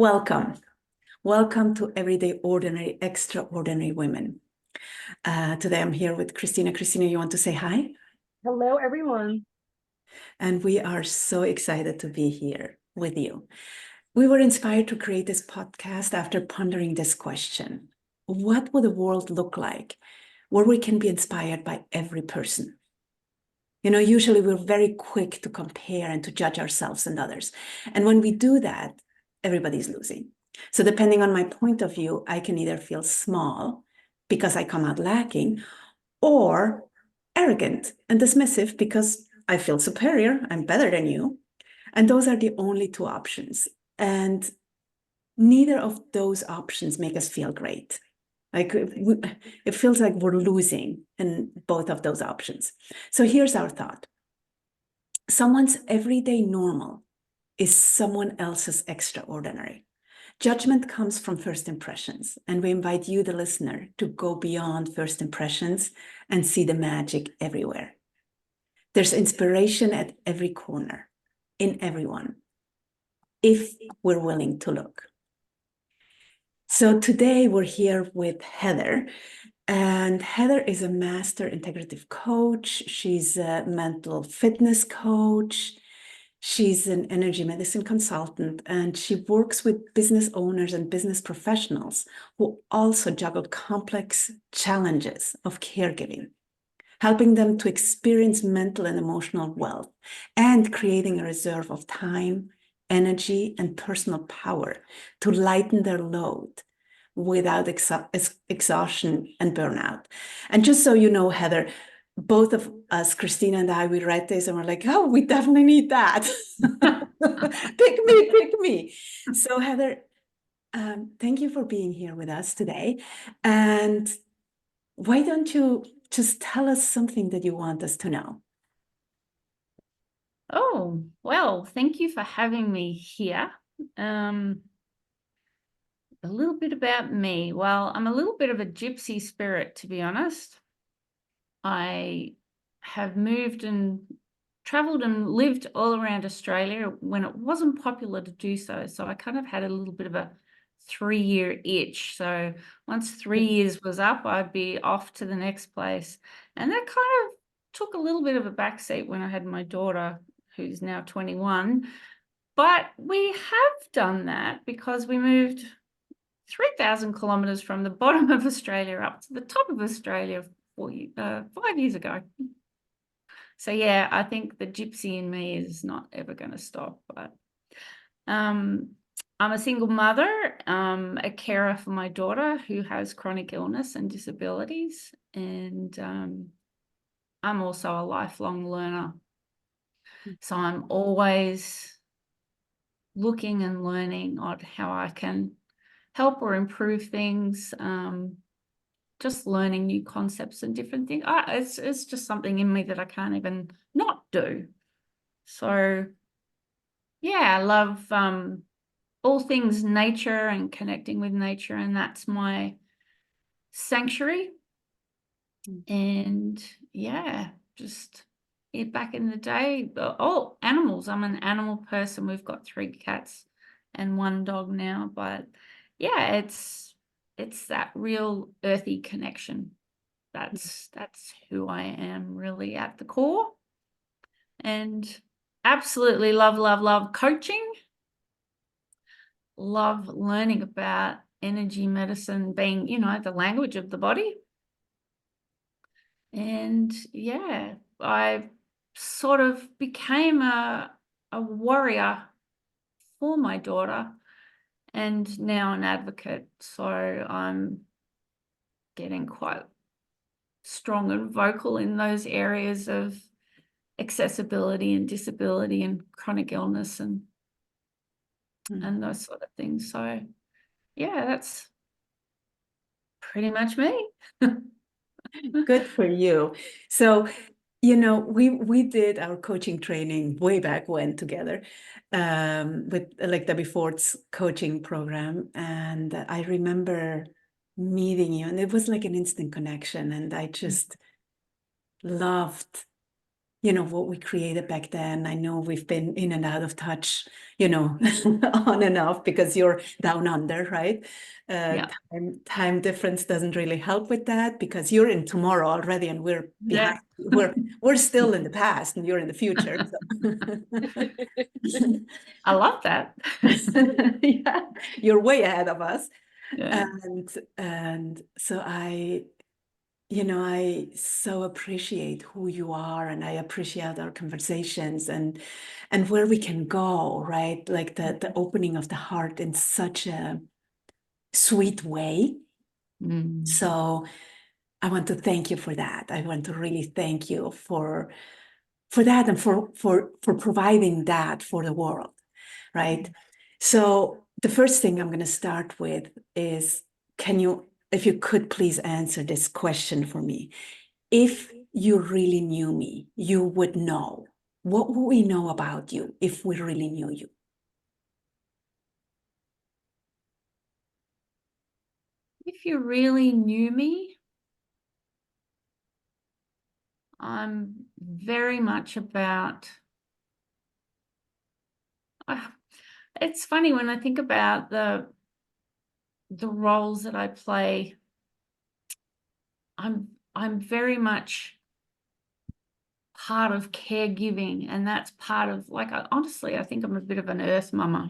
Welcome. Welcome to Everyday Ordinary, Extraordinary Women. Today I'm here with Christina. Christina, you want to say hi? Hello, everyone. And we are so excited to be here with you. We were inspired to create this podcast after pondering this question. What would the world look like where we can be inspired by every person? Usually we're very quick to compare and to judge ourselves and others. And when we do that, everybody's losing. So depending on my point of view, I can either feel small because I come out lacking, or arrogant and dismissive because I feel superior, I'm better than you. And those are the only two options. And neither of those options make us feel great. It feels like we're losing in both of those options. So here's our thought. Someone's everyday normal is someone else's extraordinary. Judgment comes from first impressions, and we invite you, the listener, to go beyond first impressions and see the magic everywhere. There's inspiration at every corner, in everyone, if we're willing to look. So today we're here with Heather, and Heather is a master integrative coach. She's a mental fitness coach. She's an energy medicine consultant, and she works with business owners and business professionals who also juggle complex challenges of caregiving, helping them to experience mental and emotional wealth and creating a reserve of time, energy, and personal power to lighten their load without exhaustion and burnout. And just so you know, Heather, both of us, Christina and I, we read this and we're like, oh, we definitely need that. Pick me. So Heather, thank you for being here with us today. And why don't you just tell us something that you want us to know? Oh, well, thank you for having me here. A little bit about me. Well, I'm a little bit of a gypsy spirit, to be honest. I have moved and traveled and lived all around Australia when it wasn't popular to do so. So I kind of had a little bit of a 3-year itch. So once 3 years was up, I'd be off to the next place. And that kind of took a little bit of a backseat when I had my daughter, who's now 21. But we have done that because we moved 3,000 kilometres from the bottom of Australia up to the top of Australia 5 years ago. So yeah, I think the gypsy in me is not ever going to stop. But I'm a single mother, a carer for my daughter who has chronic illness and disabilities, and I'm also a lifelong learner. So I'm always looking and learning on how I can help or improve things. Just learning new concepts and different things. It's just something in me that I can't even not do. So yeah, I love all things nature and connecting with nature, and that's my sanctuary. And yeah, just back in the day, animals. I'm an animal person. We've got 3 cats and 1 dog now, but yeah, it's that real earthy connection. That's who I am really at the core. And absolutely love coaching. Love learning about energy medicine being, the language of the body. And yeah, I sort of became a warrior for my daughter and now an advocate. So I'm getting quite strong and vocal in those areas of accessibility and disability and chronic illness and those sort of things. So yeah, that's pretty much me. Good for you. So, we did our coaching training way back when together, with like the Before's coaching program. And I remember meeting you, and it was like an instant connection. And I just loved what we created back then. I know we've been in and out of touch, on and off because you're down under, right? Yeah. Time difference doesn't really help with that because you're in tomorrow already and we're behind. Yeah. We're still in the past and you're in the future. So. I love that. Yeah, you're way ahead of us. Yeah. And so I so appreciate who you are, and I appreciate our conversations and where we can go, right? Like the opening of the heart in such a sweet way. Mm. So I want to thank you for that. I want to really thank you for that and for providing that for the world, right? So the first thing I'm going to start with is, if you could please answer this question for me. If you really knew me, you would know. What would we know about you if we really knew you? If you really knew me, I'm very much about, it's funny when I think about the roles that I play, I'm very much part of caregiving, and that's part of, like, honestly, I think I'm a bit of an earth mama,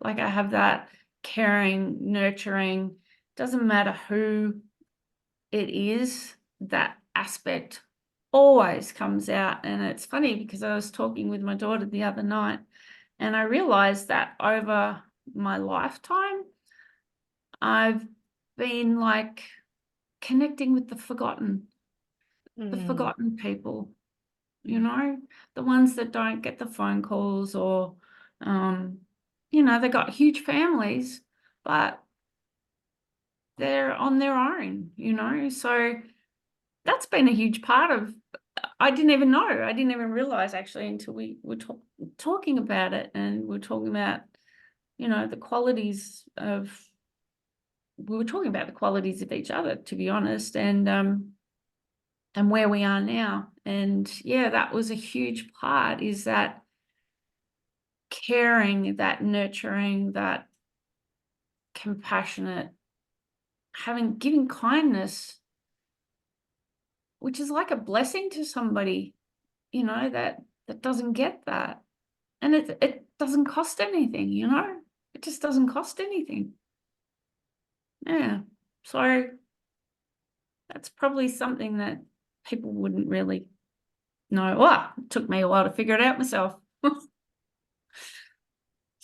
like I have that caring, nurturing, doesn't matter who it is, that aspect always comes out. And it's funny because I was talking with my daughter the other night and I realized that over my lifetime, I've been like connecting with the forgotten people, the ones that don't get the phone calls, or, they got huge families, but they're on their own, so that's been a huge part of, I didn't even realize actually until we were talking about it, and we're talking about, the qualities of, we were talking about the qualities of each other, to be honest, and where we are now. And yeah, that was a huge part, is that caring, that nurturing, that compassionate, giving kindness, which is like a blessing to somebody, that doesn't get that. And it doesn't cost anything, it just doesn't cost anything. Yeah. So that's probably something that people wouldn't really know. Well, it took me a while to figure it out myself.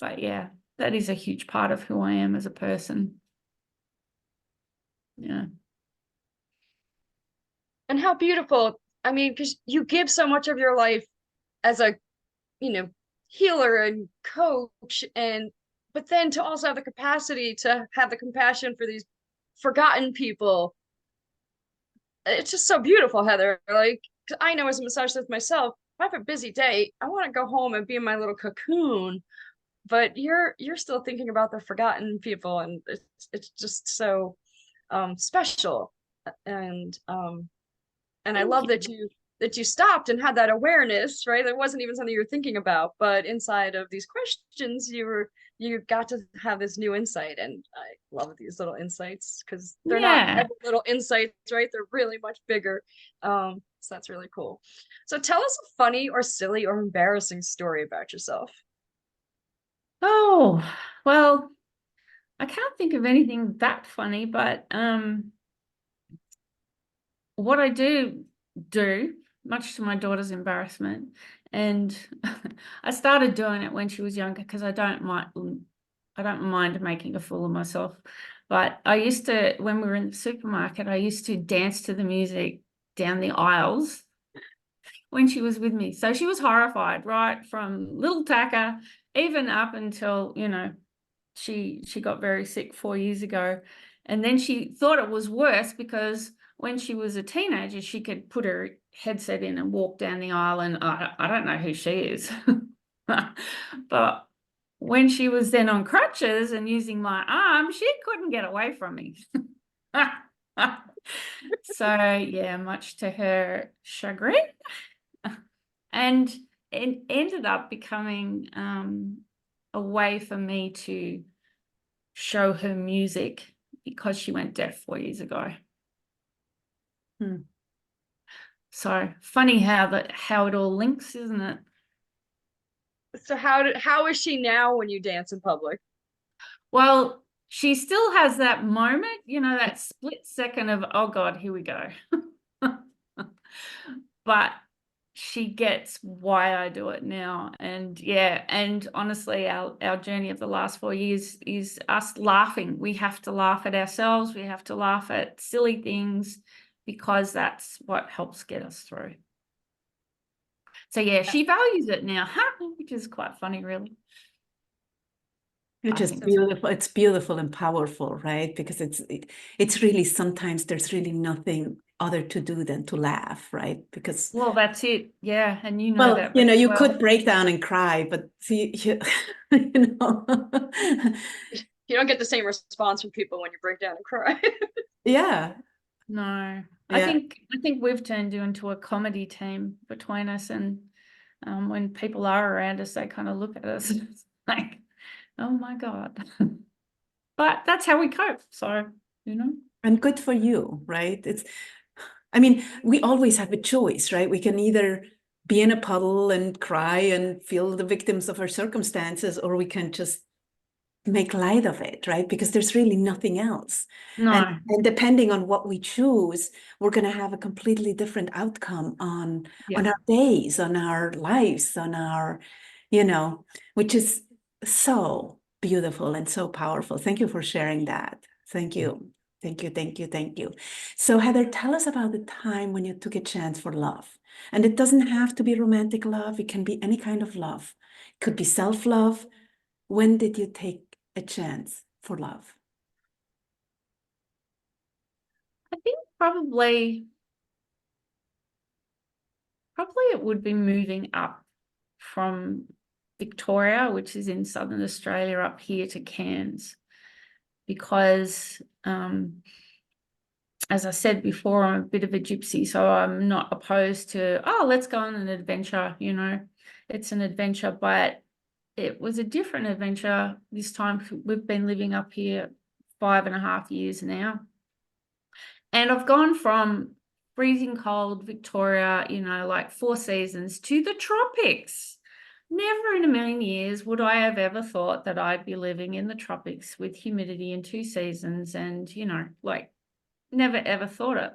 But yeah, that is a huge part of who I am as a person. Yeah. And how beautiful. I mean, because you give so much of your life as a, healer and coach, but then to also have the capacity to have the compassion for these forgotten people. It's just so beautiful, Heather. Like, I know as a massage therapist myself, if I have a busy day, I want to go home and be in my little cocoon. But you're still thinking about the forgotten people, and it's just so special. And I love that you stopped and had that awareness, right? That wasn't even something you were thinking about, but inside of these questions, you got to have this new insight. And I love these little insights because they're not little insights, right? They're really much bigger. So that's really cool. So tell us a funny or silly or embarrassing story about yourself. Oh, well, I can't think of anything that funny, but what I do, much to my daughter's embarrassment, and I started doing it when she was younger because I don't mind making a fool of myself. But I used to, when we were in the supermarket, I used to dance to the music down the aisles when she was with me. So she was horrified, right from little Taka, even up until, she got very sick 4 years ago. And then she thought it was worse because when she was a teenager, she could put her headset in and walk down the aisle, and I don't know who she is. But when she was then on crutches and using my arm, she couldn't get away from me. So yeah, much to her chagrin. And it ended up becoming a way for me to show her music because she went deaf 4 years ago. So funny how it all links, isn't it? So how is she now when you dance in public? Well, she still has that moment, that split second of, oh God, here we go. But she gets why I do it now. And yeah, and honestly, our journey of the last 4 years is us laughing. We have to laugh at ourselves. We have to laugh at silly things because that's what helps get us through. So yeah, she values it now, which is quite funny, really. Which is beautiful. It's beautiful and powerful, right? Because it's really, sometimes there's really nothing other to do than to laugh, right? Because well, that's it. Yeah, and well, that you well. could break down and cry, but see, you know, You don't get the same response from people when you break down and cry. yeah. No, Yeah. I think we've turned you into a comedy team between us, and when people are around us, they kind of look at us like, oh my God. But that's how we cope. So, And good for you, right? I mean, we always have a choice, right? We can either be in a puddle and cry and feel the victims of our circumstances, or we can just make light of it, right? Because there's really nothing else. No. And depending on what we choose, we're going to have a completely different outcome on our days, on our lives, on our, which is so beautiful and so powerful. Thank you for sharing that. Thank you. Thank you, thank you, thank you. So Heather, tell us about the time when you took a chance for love. And it doesn't have to be romantic love. It can be any kind of love. It could be self-love. When did you take a chance for love? I think probably it would be moving up from Victoria, which is in southern Australia, up here to Cairns, because as I said before, I'm a bit of a gypsy, so I'm not opposed to, let's go on an adventure, it's an adventure, but it was a different adventure this time. We've been living up here 5.5 years now. And I've gone from freezing cold Victoria, like 4 seasons, to the tropics. Never in a million years would I have ever thought that I'd be living in the tropics with humidity in 2 seasons and, never ever thought it.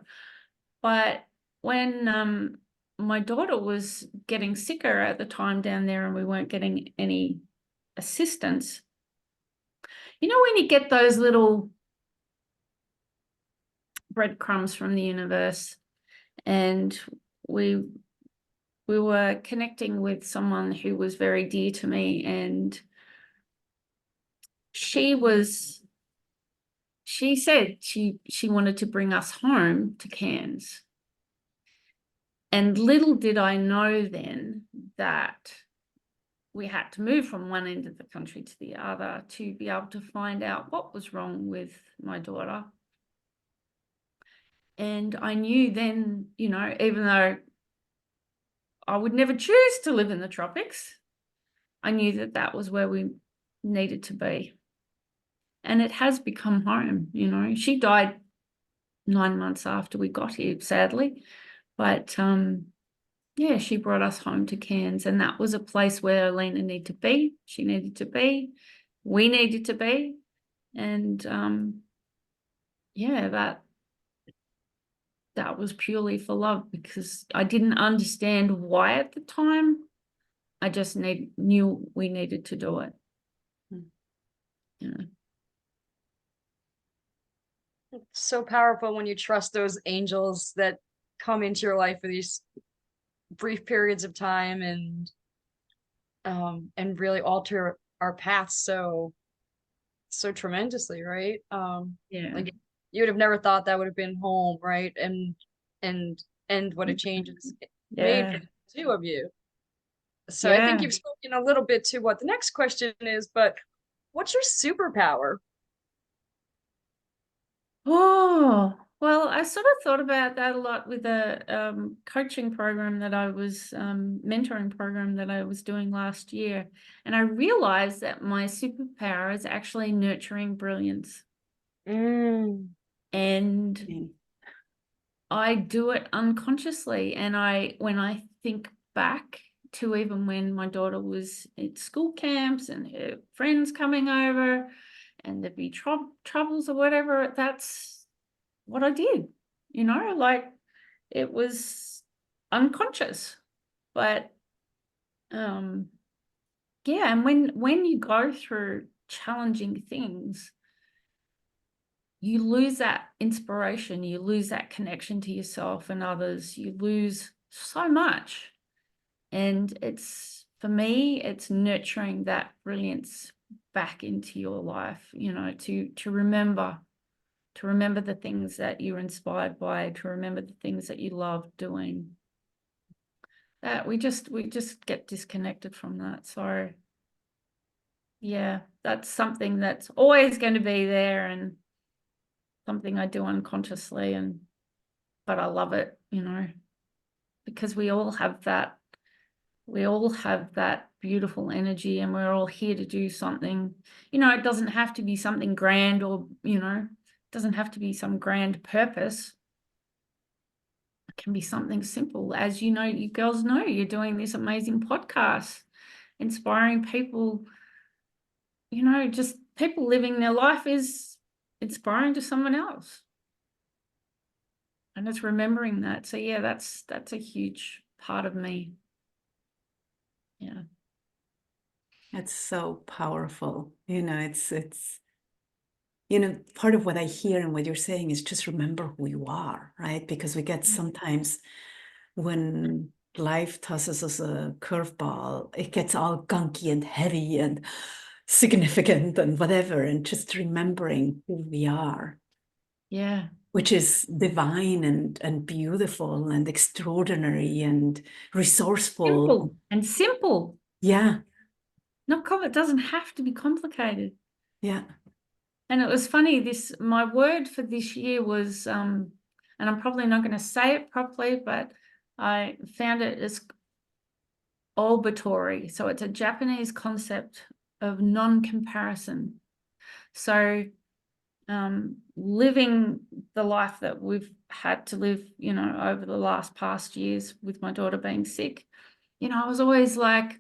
But when my daughter was getting sicker at the time down there and we weren't getting any assistance, when you get those little breadcrumbs from the universe, and we were connecting with someone who was very dear to me, and she said she wanted to bring us home to Cairns. And little did I know then that we had to move from one end of the country to the other to be able to find out what was wrong with my daughter. And I knew then, even though I would never choose to live in the tropics, I knew that that was where we needed to be. And it has become home, She died 9 months after we got here, sadly. But yeah, she brought us home to Cairns, and that was a place where Alina needed to be. She needed to be. We needed to be. And yeah, that was purely for love, because I didn't understand why at the time. I just knew we needed to do it. It's so powerful when you trust those angels that come into your life for these brief periods of time and really alter our paths so tremendously, right? Like you would have never thought that would have been home, right? And what a change it's made for the two of you. So I think you've spoken a little bit to what the next question is, but what's your superpower? Oh, Well, I sort of thought about that a lot with a coaching program that I was, mentoring program that I was doing last year. And I realized that my superpower is actually nurturing brilliance. Mm. And Mm. I do it unconsciously. And when I think back to even when my daughter was at school camps and her friends coming over and there'd be troubles or whatever, that's what I did, like it was unconscious. But yeah, and when you go through challenging things, you lose that inspiration, you lose that connection to yourself and others, you lose so much. And for me, it's nurturing that brilliance back into your life, to remember the things that you're inspired by, to remember the things that you love doing. That we just get disconnected from that. So yeah, that's something that's always going to be there and something I do unconsciously, but I love it, because we all have that beautiful energy and we're all here to do something. It doesn't have to be something grand or, it doesn't have to be some grand purpose. It can be something simple. As you girls know, you're doing this amazing podcast, inspiring people, just people living their life is inspiring to someone else. And it's remembering that. So yeah, that's a huge part of me. Yeah. That's so powerful. It's part of what I hear and what you're saying is just remember who you are, right? Because we get sometimes when life tosses us a curveball, it gets all gunky and heavy and significant and whatever, and just remembering who we are, Yeah. which is divine and beautiful and extraordinary and resourceful. Simple. Yeah, It doesn't have to be complicated. yeah. And it was funny, my word for this year was, and I'm probably not going to say it properly, but I found it as obitory. So it's a Japanese concept of non-comparison. So living the life that we've had to live, over the past years with my daughter being sick, I was always like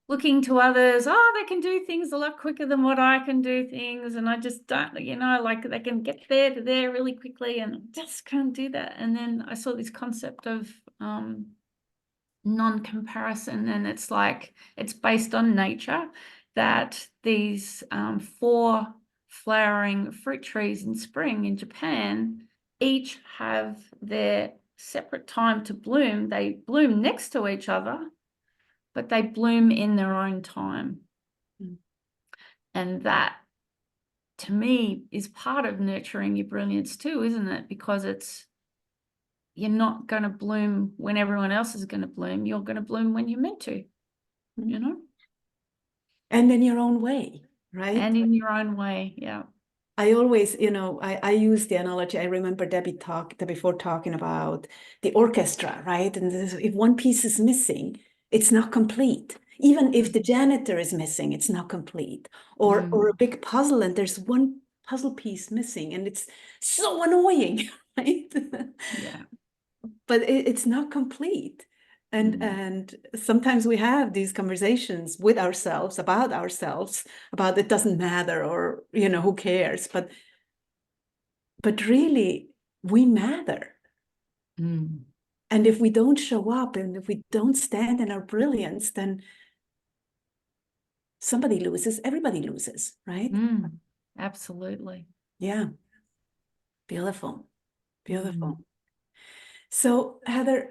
looking to others, they can do things a lot quicker than what I can do things. And I just don't, like they can get there to there really quickly and I just can't do that. And then I saw this concept of non-comparison, and it's like, it's based on nature, that these 4 flowering fruit trees in spring in Japan each have their separate time to bloom. They bloom next to each other, but they bloom in their own time. Mm. And that, to me, is part of nurturing your brilliance too, isn't it? Because you're not going to bloom when everyone else is going to bloom. You're going to bloom when you're meant to, And in your own way, right? And in your own way, yeah. I always, I use the analogy. I remember Debbie before talking about the orchestra, right? And if one piece is missing, it's not complete. Even if the janitor is missing, it's not complete. Or a big puzzle and there's one puzzle piece missing and it's so annoying, right? Yeah. But it's not complete. And sometimes we have these conversations with ourselves about it doesn't matter, or who cares, but really we matter. And if we don't show up and if we don't stand in our brilliance, then somebody loses, everybody loses, right? Absolutely. Yeah. Beautiful. So Heather,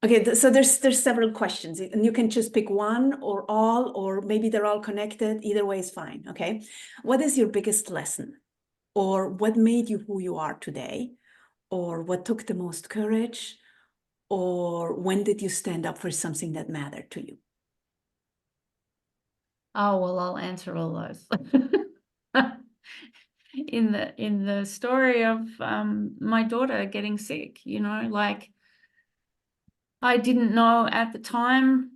okay, so there's several questions and you can just pick one or all, or maybe they're all connected. Either way is fine, okay? What is your biggest lesson? Or what made you who you are today? Or what took the most courage? Or when did you stand up for something that mattered to you? Oh, well, I'll answer all those. in the story of my daughter getting sick, you know, like I didn't know at the time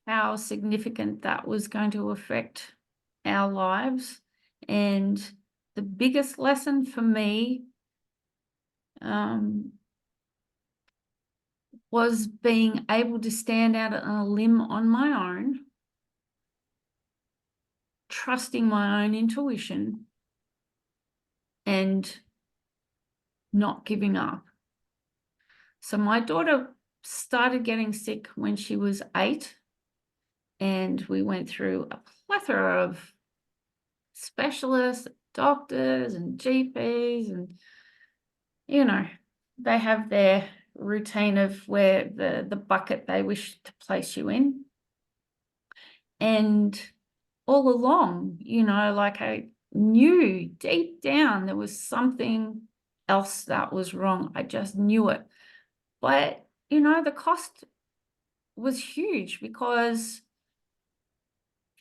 how significant that was going to affect our lives. And the biggest lesson for me was being able to stand out on a limb on my own, trusting my own intuition and not giving up. So my daughter started getting sick when she was 8, and we went through a plethora of specialists, doctors and GPs, and, you know, they have their routine of where the bucket they wish to place you in. And all along, you know, like I knew deep down there was something else that was wrong. I just knew it. But, you know, the cost was huge because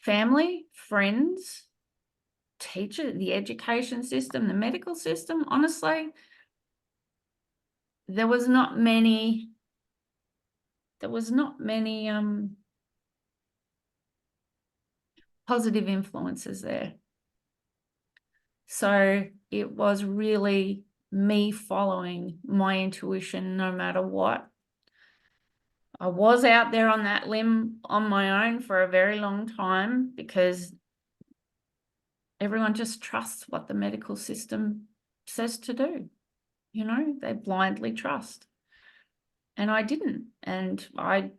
family, friends, teacher, the education system, the medical system, honestly, there was not many positive influences there. So it was really me following my intuition no matter what. I was out there on that limb on my own for a very long time because everyone just trusts what the medical system says to do. You know, they blindly trust. And I didn't. And I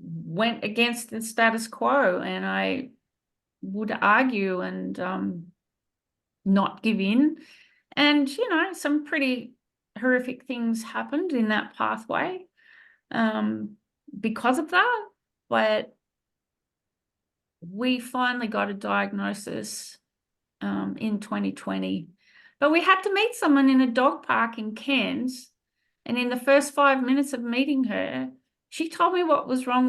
went against the status quo, and I would argue and not give in. And, you know, some pretty horrific things happened in that pathway because of that. But we finally got a diagnosis in 2020. But we had to meet someone in a dog park in Cairns. And in the first 5 minutes of meeting her, she told me what was wrong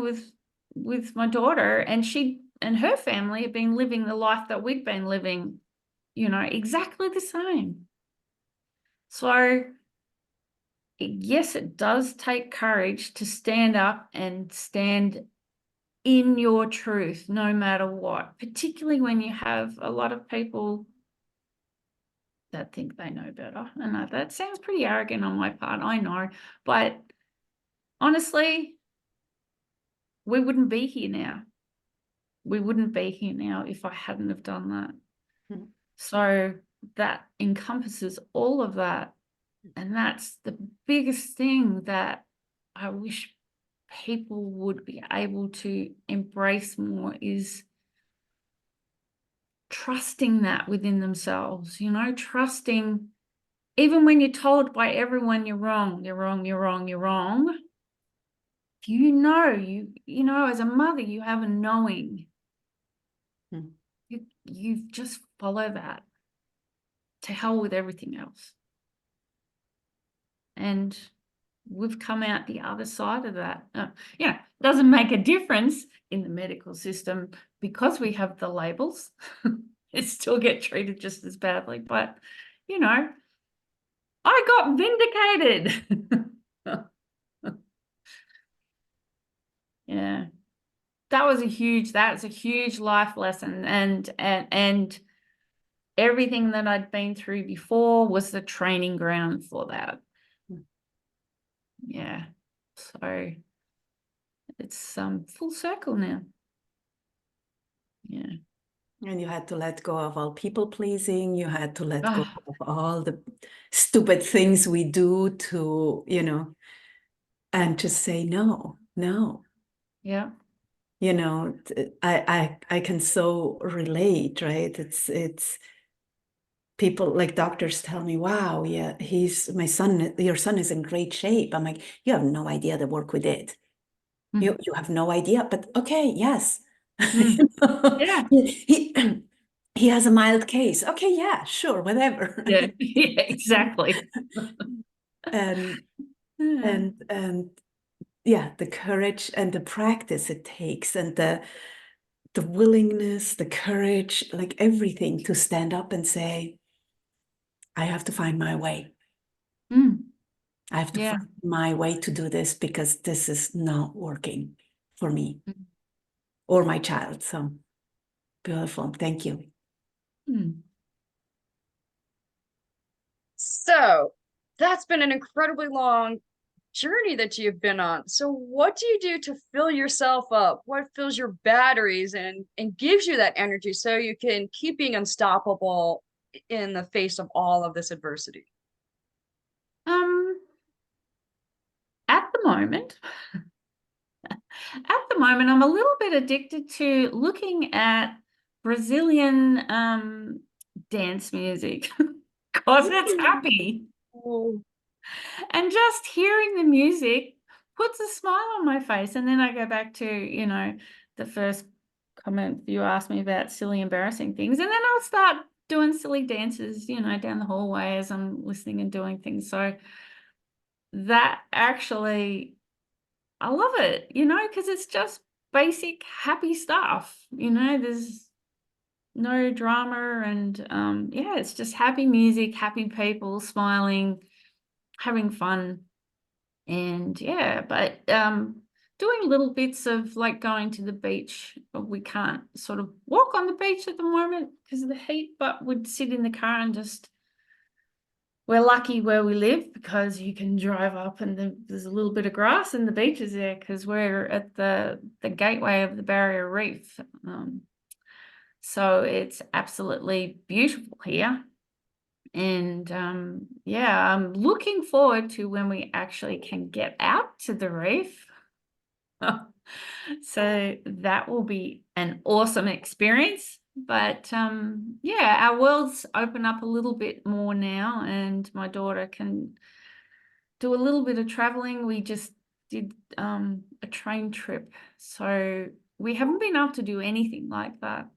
with my daughter. And she and her family had been living the life that we'd been living, you know, exactly the same. So yes, it does take courage to stand up and stand in your truth, no matter what, particularly when you have a lot of people that think they know better. And that sounds pretty arrogant on my part, I know. But honestly, we wouldn't be here now. We wouldn't be here now if I hadn't have done that. Mm. So that encompasses all of that. And that's the biggest thing that I wish people would be able to embrace more, is trusting that within themselves, you know, trusting even when you're told by everyone you're wrong, you're wrong, you're wrong, you're wrong. You know, as a mother, you have a knowing. You just follow that. To hell with everything else. And we've come out the other side of that. Yeah, doesn't make a difference in the medical system because we have the labels. It still get treated just as badly. But, you know, I got vindicated. Yeah. That's a huge life lesson. And everything that I'd been through before was the training ground for that. Yeah. So it's full circle now. Yeah. And you had to let go of all people pleasing. You had to let go Ah, of all the stupid things we do to, you know, and to say no. yeah. You know, I can so relate, right? It's people like doctors tell me, wow, yeah, your son is in great shape. I'm like, you have no idea the work we did. Mm. You have no idea, but okay, yes. Mm. You know, Yeah. he has a mild case. Okay, yeah, sure, whatever. Yeah. Yeah, exactly. and Yeah. and yeah, the courage and the practice it takes, and the willingness, the courage, like everything to stand up and say, I have to find my way. I have to Yeah. find my way to do this because this is not working for me or my child. So beautiful. Thank you. So that's been an incredibly long journey that you've been on. So what do you do to fill yourself up? What fills your batteries and gives you that energy so you can keep being unstoppable in the face of all of this adversity? At the moment, I'm a little bit addicted to looking at Brazilian dance music because it's happy. Oh, And just hearing the music puts a smile on my face. And then I go back to, the first comment you asked me about silly, embarrassing things. And then I'll start doing silly dances, down the hallway as I'm listening and doing things. So that actually, I love it, because it's just basic happy stuff. There's no drama and yeah, it's just happy music, happy people, smiling, having fun. And yeah, but doing little bits of like going to the beach. We can't sort of walk on the beach at the moment because of the heat, but we'd sit in the car and just, we're lucky where we live because you can drive up and there's a little bit of grass and the beach is there because we're at the gateway of the Barrier Reef. So it's absolutely beautiful here. And yeah, I'm looking forward to when we actually can get out to the reef. So that will be an awesome experience. But yeah, our worlds open up a little bit more now, and my daughter can do a little bit of traveling. We just did a train trip, so we haven't been able to do anything like that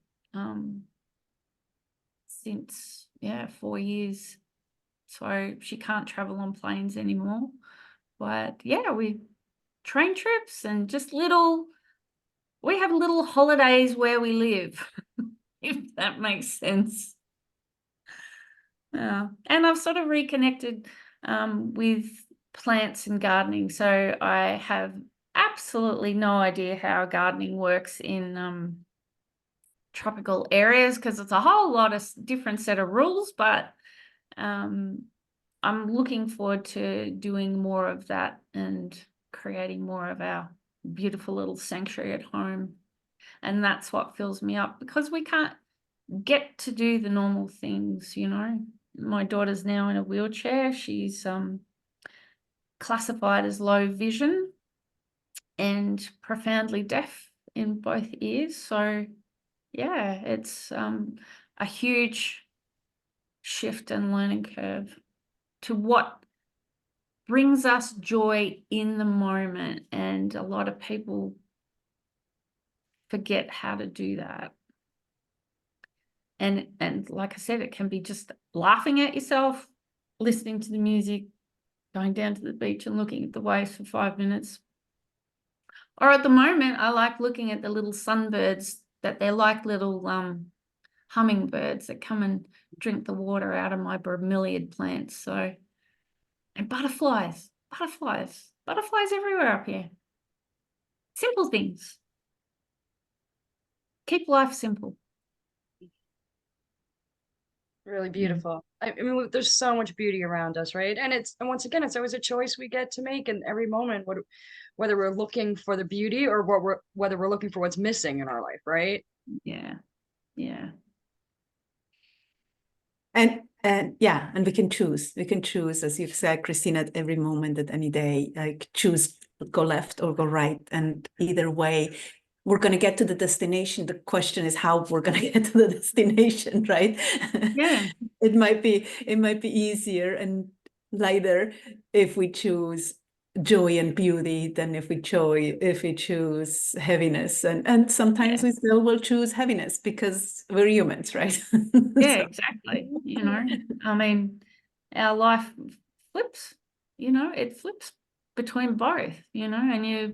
since 4 years. So she can't travel on planes anymore. But yeah, we train trips and just we have little holidays where we live, if that makes sense. Yeah. And I've sort of reconnected with plants and gardening. So I have absolutely no idea how gardening works in tropical areas because it's a whole lot of different set of rules, but I'm looking forward to doing more of that and creating more of our beautiful little sanctuary at home. And that's what fills me up because we can't get to do the normal things, My daughter's now in a wheelchair. She's classified as low vision and profoundly deaf in both ears. So yeah, it's a huge shift and learning curve to what brings us joy in the moment. And a lot of people forget how to do that. And like I said, it can be just laughing at yourself, listening to the music, going down to the beach and looking at the waves for 5 minutes. Or at the moment, I like looking at the little sunbirds that they're like little hummingbirds that come and drink the water out of my bromeliad plants. So, and butterflies everywhere up here. Simple things. Keep life simple. really beautiful. I mean, there's so much beauty around us, right? And once again, it's always a choice we get to make in every moment, whether we're looking for the beauty or whether we're looking for what's missing in our life, right? Yeah. Yeah. And yeah, and we can choose, as you've said, Christina, at every moment, at any day, like choose, go left or go right. And either way, we're going to get to the destination. The question is how we're going to get to the destination, right? Yeah. It might be easier and lighter if we choose joy and beauty than if we choose heaviness. And sometimes we still will choose heaviness because we're humans, right? Yeah, So. exactly. I mean, our life flips, it flips between both, and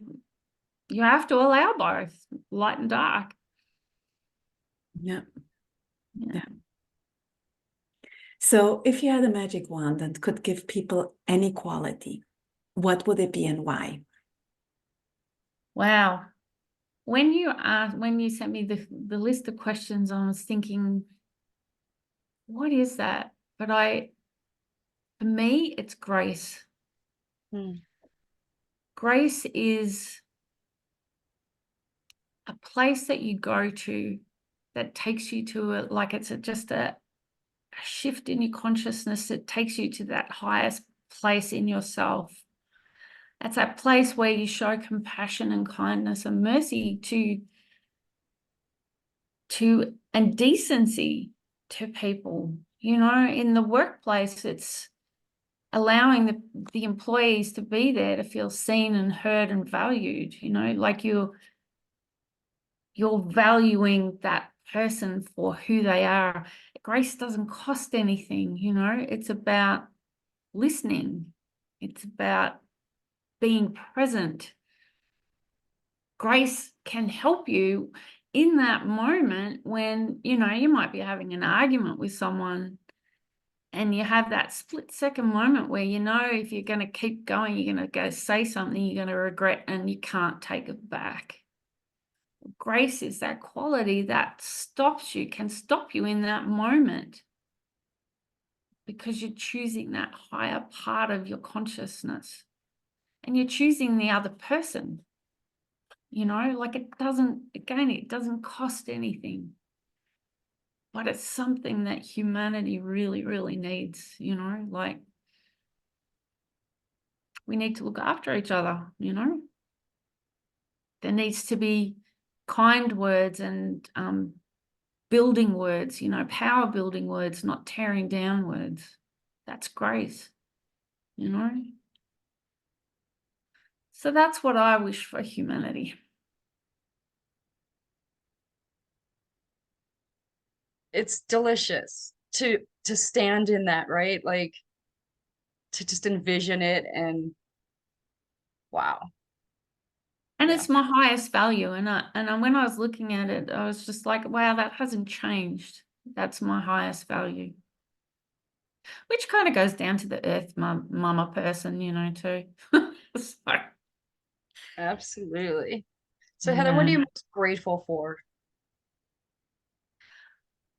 you have to allow both light and dark. Yeah. Yeah. Yeah. So if you had a magic wand that could give people any quality, what would it be and why? Wow. When you sent me the list of questions, I was thinking, what is that? But for me, it's grace. Mm. Grace is a place that you go to that takes you to just a shift in your consciousness that takes you to that highest place in yourself. That's that place where you show compassion and kindness and mercy and decency to people. You know, in the workplace, it's allowing the employees to be there to feel seen and heard and valued, you know, like you're valuing that person for who they are. Grace doesn't cost anything, you know, it's about listening. It's about being present. Grace can help you in that moment when, you know, you might be having an argument with someone and you have that split second moment where, you know, if you're going to keep going, you're going to go say something you're going to regret and you can't take it back. Grace is that quality that can stop you in that moment because you're choosing that higher part of your consciousness and you're choosing the other person. You know, like it doesn't cost anything, but it's something that humanity really, really needs, you know, like we need to look after each other, you know. There needs to be kind words and building words, you know, power building words, not tearing down words. That's grace, you know. So that's what I wish for humanity. It's delicious to stand in that, right? Like to just envision it and wow. And Yeah. it's my highest value. And when I was looking at it, I was just like, wow, that hasn't changed. That's my highest value. Which kind of goes down to the earth mama person, you know, too. So, Absolutely. So Heather, what yeah. are you most grateful for?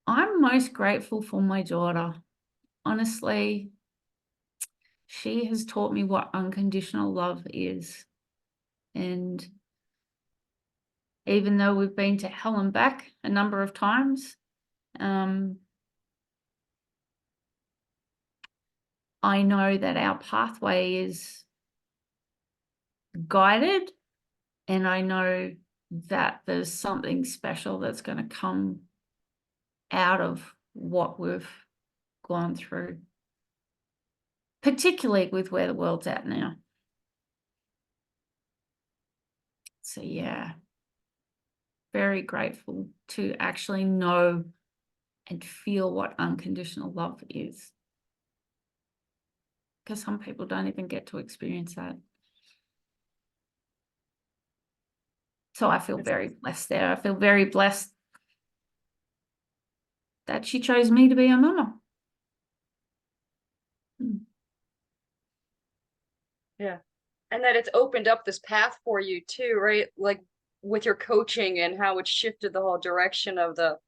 I'm most grateful for my daughter. Honestly, she has taught me what unconditional love is. And even though we've been to hell and back a number of times, I know that our pathway is guided, and I know that there's something special that's going to come out of what we've gone through, particularly with where the world's at now. So yeah, very grateful to actually know and feel what unconditional love is, because some people don't even get to experience that. So I feel very blessed there. I feel very blessed that she chose me to be her mama. Yeah. And that it's opened up this path for you too, right? Like with your coaching and how it shifted the whole direction of the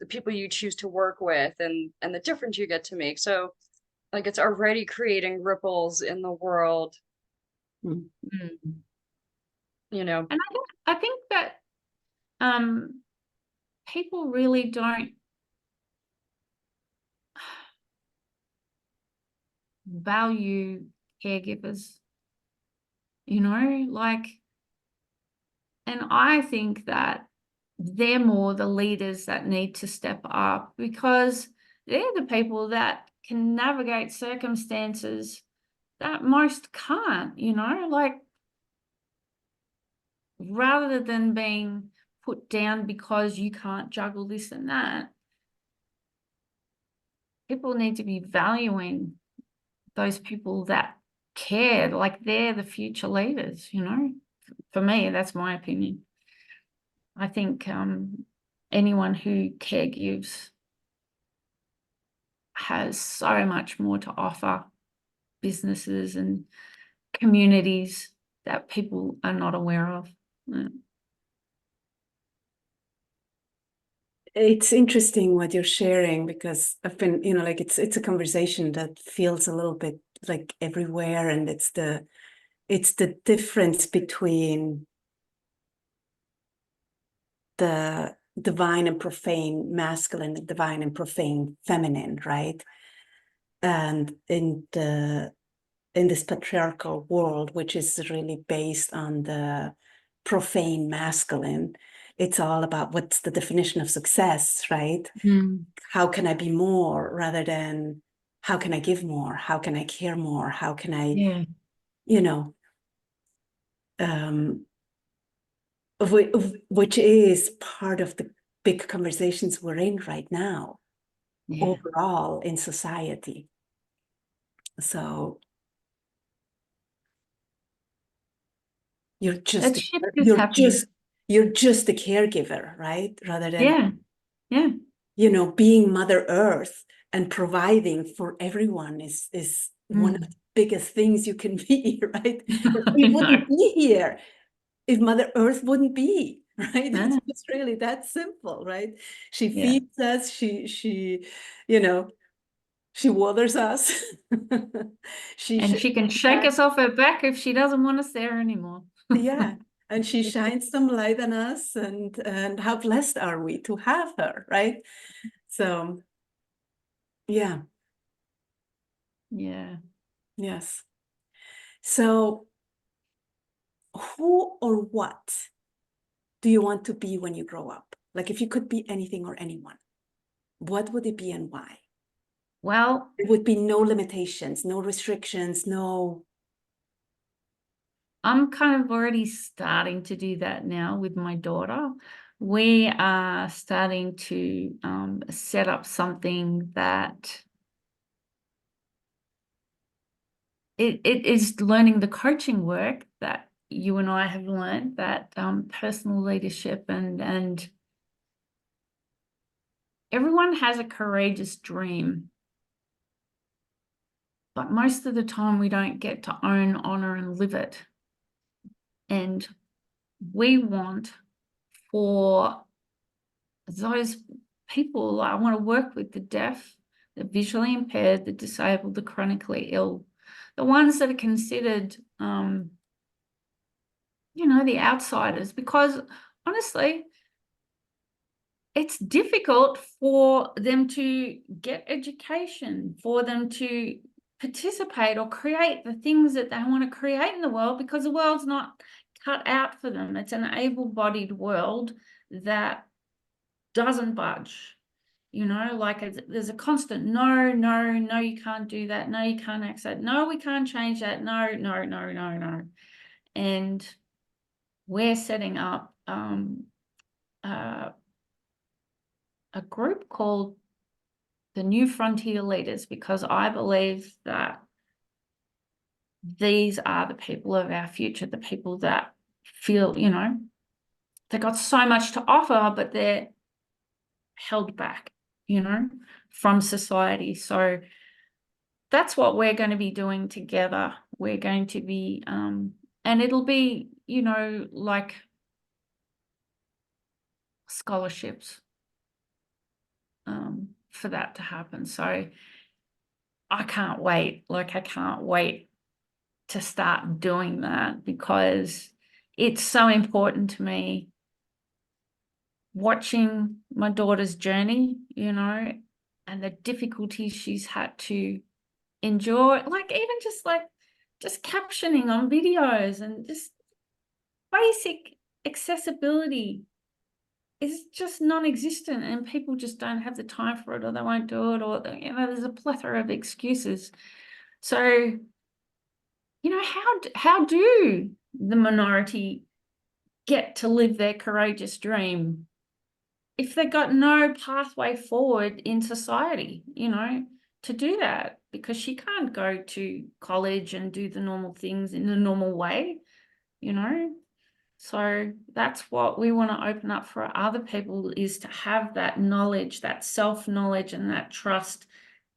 people you choose to work with and the difference you get to make. So like it's already creating ripples in the world, Mm. you know. And I think that people really don't value caregivers, you know, like, and I think that they're more the leaders that need to step up because they're the people that can navigate circumstances that most can't, you know, like rather than being put down because you can't juggle this and that, people need to be valuing those people that care, like they're the future leaders, you know. For me, that's my opinion. I think anyone who caregives has so much more to offer businesses and communities that people are not aware of. Yeah. It's interesting what you're sharing, because I've been, like it's a conversation that feels a little bit like everywhere, and it's the difference between the divine and profane masculine, the divine and profane feminine, right? And in this patriarchal world, which is really based on the profane masculine, it's all about what's the definition of success, right? Mm. How can I be more, rather than how can I give more? How can I care more? How can I, Yeah. um, which is part of the big conversations we're in right now, Yeah. overall in society. So you're just That shift is happening. you're just a caregiver, right? Rather than Yeah. Yeah. being Mother Earth and providing for everyone is one of the biggest things you can be, right? We wouldn't be here if Mother Earth wouldn't be, right? Yeah. It's really that simple, right? She Yeah. feeds us, she she waters us. And she can shake us off her back if she doesn't want us there anymore. Yeah, and she shines some light on us, and how blessed are we to have her, right? So yeah, Yeah. yes. So who or what do you want to be when you grow up? Like, if you could be anything or anyone, what would it be and why? Well, There would be no limitations, no restrictions, no. I'm kind of already starting to do that now with my daughter. We are starting to set up something that it is learning the coaching work that you and I have learned, that personal leadership, and everyone has a courageous dream. But most of the time we don't get to own, honor, and live it. And we want for those people, I want to work with the deaf, the visually impaired, the disabled, the chronically ill, the ones that are considered, the outsiders, because honestly, it's difficult for them to get education, for them to participate or create the things that they want to create in the world, because the world's not cut out for them. It's an able-bodied world that doesn't budge. There's a constant no, you can't do that. No, you can't accept. No, we can't change that. No. And we're setting up a group called the New Frontier Leaders, because I believe that these are the people of our future, the people that feel, they've got so much to offer, but they're held back, from society. So that's what we're going to be doing together. We're going to be, and it'll be, like scholarships for that to happen. So I can't wait. I can't wait to start doing that, because it's so important to me, watching my daughter's journey, and the difficulties she's had to endure, even just captioning on videos, and just basic accessibility is just non-existent, and people just don't have the time for it, or they won't do it, or there's a plethora of excuses. So how do the minority get to live their courageous dream if they've got no pathway forward in society, to do that? Because she can't go to college and do the normal things in the normal way, So that's what we want to open up for other people, is to have that knowledge, that self-knowledge and that trust,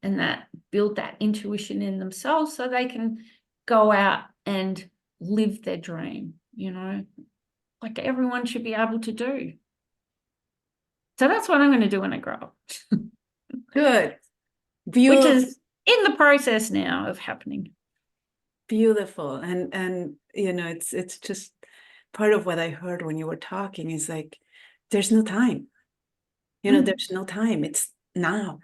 and that build that intuition in themselves so they can go out and live their dream, like everyone should be able to do. So that's what I'm going to do when I grow up. Good. Which Beautiful. is in the process now of happening. Beautiful. And it's just part of what I heard when you were talking is like, there's no time. There's no time. It's now.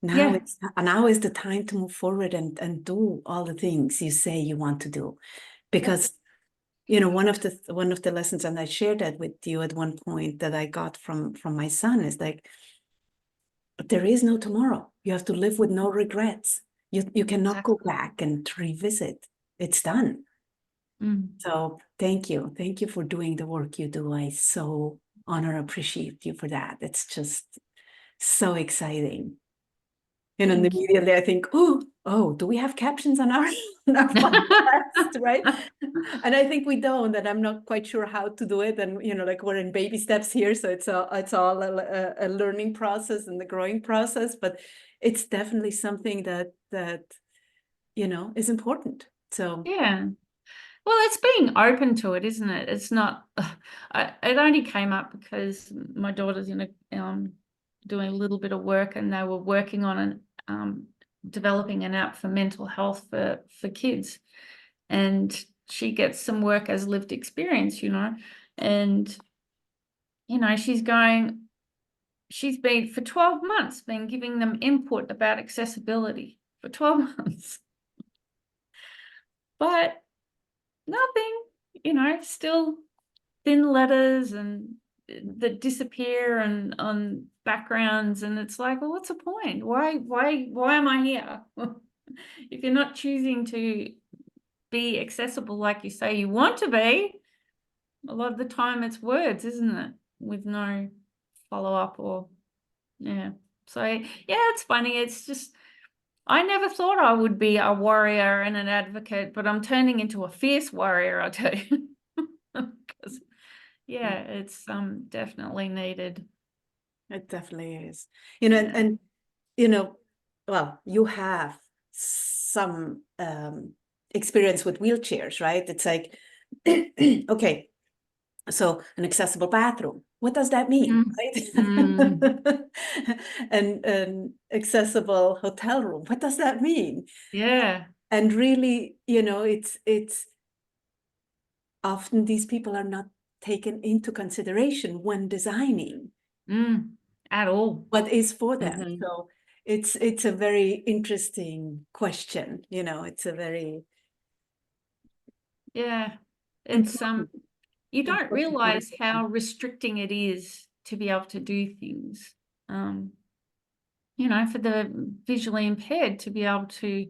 Now is the time to move forward and do all the things you say you want to do. Because one of the lessons, and I shared that with you at one point, that I got from my son, is like, there is no tomorrow. You have to live with no regrets. You cannot go back and revisit. It's done. So thank you for doing the work you do. I so honor, appreciate you for that. It's just so exciting. And immediately I think, oh, do we have captions on our podcast, right? And I think we don't, and I'm not quite sure how to do it. And like, we're in baby steps here, so it's all a learning process and the growing process. But it's definitely something that is important. So yeah. Well, it's being open to it, isn't it? It's not. It only came up because my daughter's doing a little bit of work, and they were working on developing an app for mental health for kids, and she gets some work as lived experience, and she's been for 12 months been giving them input about accessibility for 12 months, but nothing, still thin letters and that disappear and on backgrounds, and it's like, well, what's the point? Why am I here? If you're not choosing to be accessible like you say you want to be, a lot of the time it's words, isn't it, with no follow-up or so it's funny. It's just, I never thought I would be a warrior and an advocate, but I'm turning into a fierce warrior, I tell you. Because it's definitely needed. It definitely is. And well, you have some experience with wheelchairs, right? It's like, okay, so an accessible bathroom. What does that mean, right? And an accessible hotel room. What does that mean? Yeah. And really, it's often these people are not taken into consideration when designing at all what is for them. So it's a very interesting question. It's a very it's you don't realize how restricting it is to be able to do things, for the visually impaired to be able to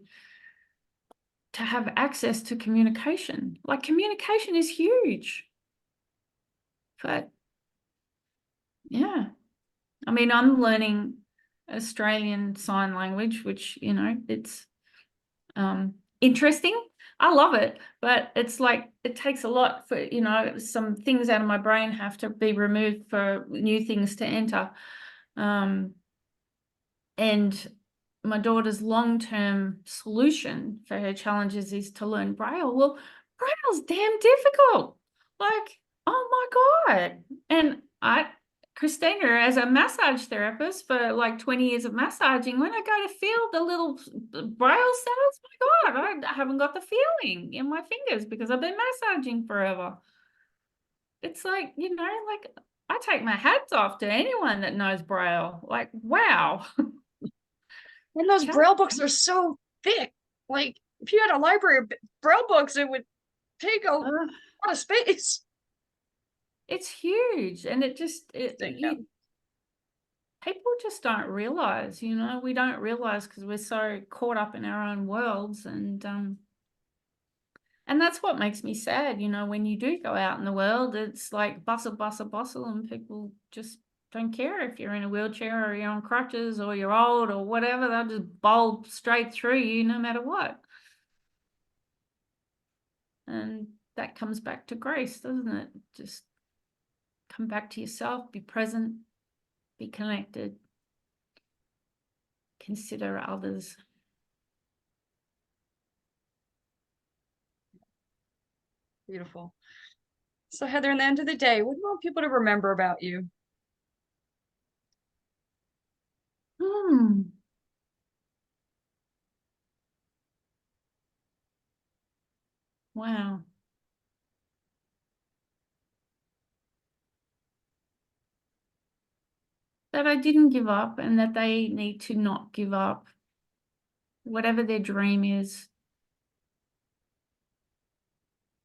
have access to communication. Like, communication is huge. But I mean, I'm learning Australian Sign Language, which, it's interesting. I love it, but it's like, it takes a lot for, some things out of my brain have to be removed for new things to enter. And my daughter's long-term solution for her challenges is to learn Braille. Well, Braille's damn difficult. Like, oh my God. And Christina, as a massage therapist for like 20 years of massaging, when I go to feel the little Braille cells, my God, I haven't got the feeling in my fingers because I've been massaging forever. It's like, like, I take my hats off to anyone that knows Braille. Like, wow. And those Braille books are so thick. Like, if you had a library of Braille books, it would take a lot of space. It's huge, and people just don't realize, we don't realize because we're so caught up in our own worlds, and that's what makes me sad. When you do go out in the world, it's like bustle, bustle, bustle, and people just don't care if you're in a wheelchair or you're on crutches or you're old or whatever. They'll just bowl straight through you no matter what. And that comes back to grace, doesn't it? Just come back to yourself, be present, be connected, consider others. Beautiful. So Heather, in the end of the day, what do you want people to remember about you? Wow. That I didn't give up, and that they need to not give up. Whatever their dream is,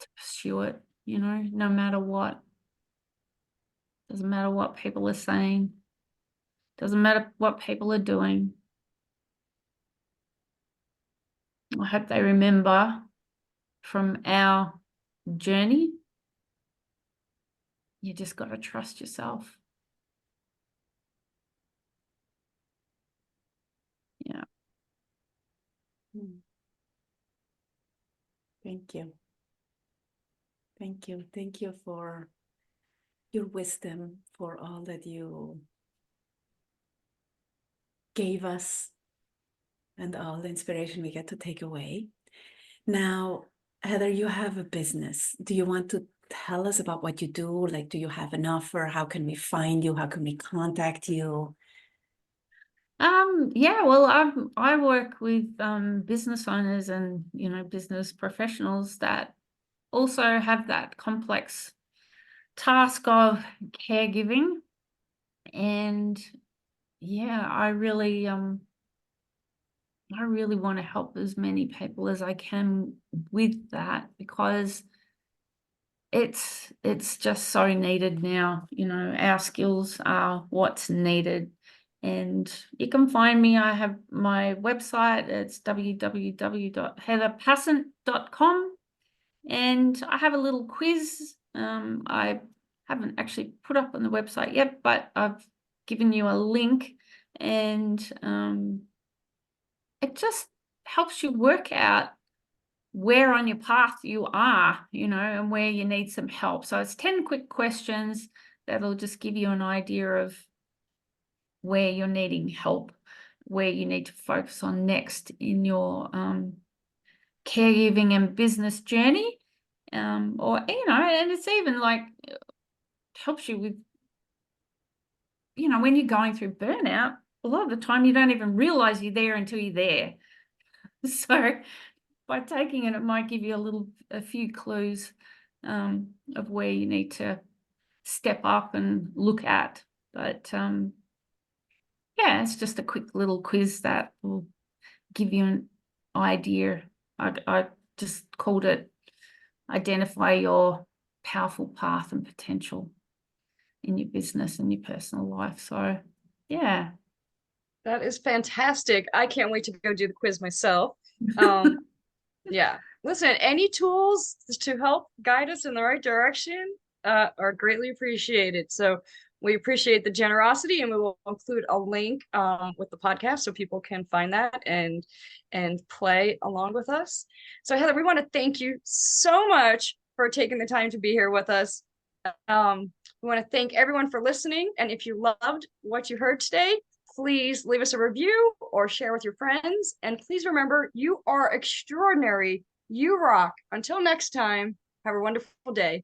to pursue it, no matter what. Doesn't matter what people are saying. Doesn't matter what people are doing. I hope they remember from our journey, you just got to trust yourself. Yeah. Thank you. Thank you. Thank you for your wisdom, for all that you gave us and all the inspiration we get to take away. Now, Heather, you have a business. Do you want to tell us about what you do? Like, do you have an offer? How can we find you? How can we contact you? Yeah, well, I work with business owners and business professionals that also have that complex task of caregiving. And yeah, I really want to help as many people as I can with that, because it's just so needed now. Our skills are what's needed. And you can find me. I have my website. It's www.heatherpassant.com. And I have a little quiz. I haven't actually put up on the website yet, but I've given you a link, and it just helps you work out where on your path you are, and where you need some help. So it's 10 quick questions that'll just give you an idea of where you're needing help, where you need to focus on next in your caregiving and business journey. Or, and it's even like helps you with, when you're going through burnout, a lot of the time you don't even realize you're there until you're there. So by taking it, it might give you a few clues of where you need to step up and look at. But yeah, it's just a quick little quiz that will give you an idea. I just called it Identify Your Powerful Path and Potential in your business and your personal life. So yeah. That is fantastic. I can't wait to go do the quiz myself. Yeah. Listen, any tools to help guide us in the right direction are greatly appreciated. So we appreciate the generosity, and we will include a link with the podcast so people can find that and play along with us. So Heather, we want to thank you so much for taking the time to be here with us. We want to thank everyone for listening. And if you loved what you heard today, please leave us a review or share with your friends. And please remember, you are extraordinary. You rock. Until next time, have a wonderful day.